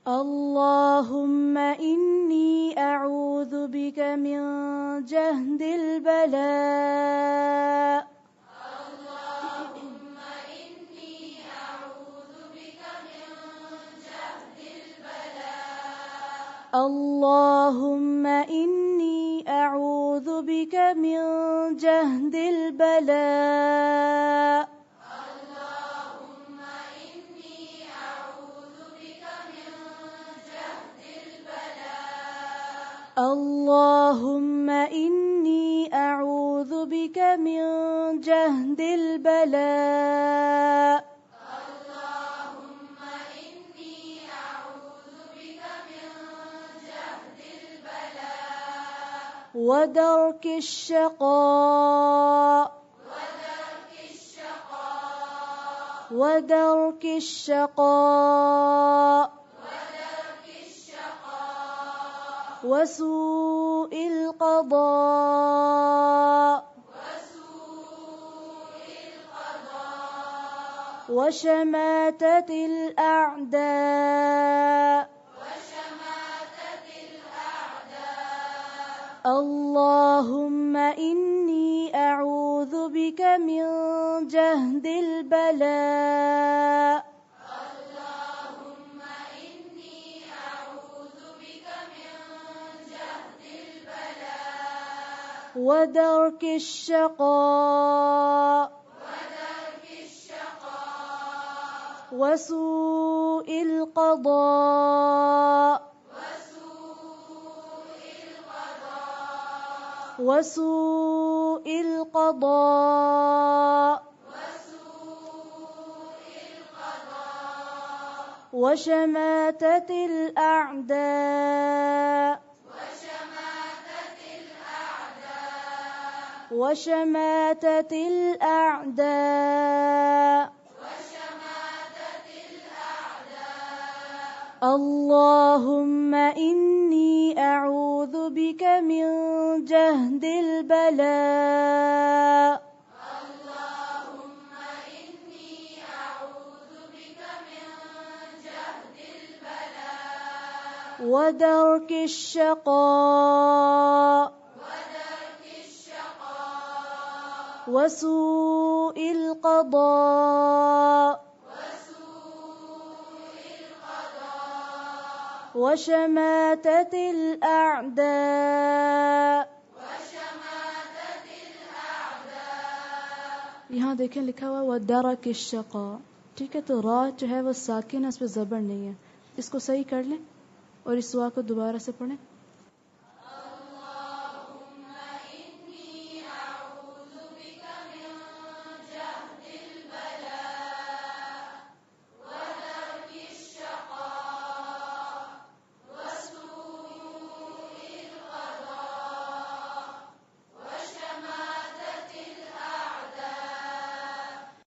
اللهم إني أعوذ بك من جهد البلاء. اللهم إني أعوذ بك من جهد البلاء. اللهم إني أعوذ بك من جهد البلاء. اللهم إني أعوذ بك من جهد البلاء. اللهم إني أعوذ بك من جهد البلاء. اللهم إني أعوذ بك من جهد البلاء ودرك الشقاء. ودرك الشقاء وسوء القضاء وشماتة الأعداء. اللهم إني أعوذ بك من جهد البلاء. اللهم إني أعوذ بك من جهد البلاء ودرك الشقاء وسوء القضاء وسوء القضاء وشماتة الأعداء وشماتة الأعداء. اللهم إني أعوذ بك من جهد البلاء. اللهم إني أعوذ بك من جهد البلاء ودرك الشقاء وسوء القضاء وشماتة الأعداء. यहाँ देखें लिखा हुआ वदरक الشقा, ठीक है। तो रा जो है वो साकिन है, उस पर ज़बर नहीं है। इसको सही कर लें और इस दुआ को दोबारा से पढ़ें।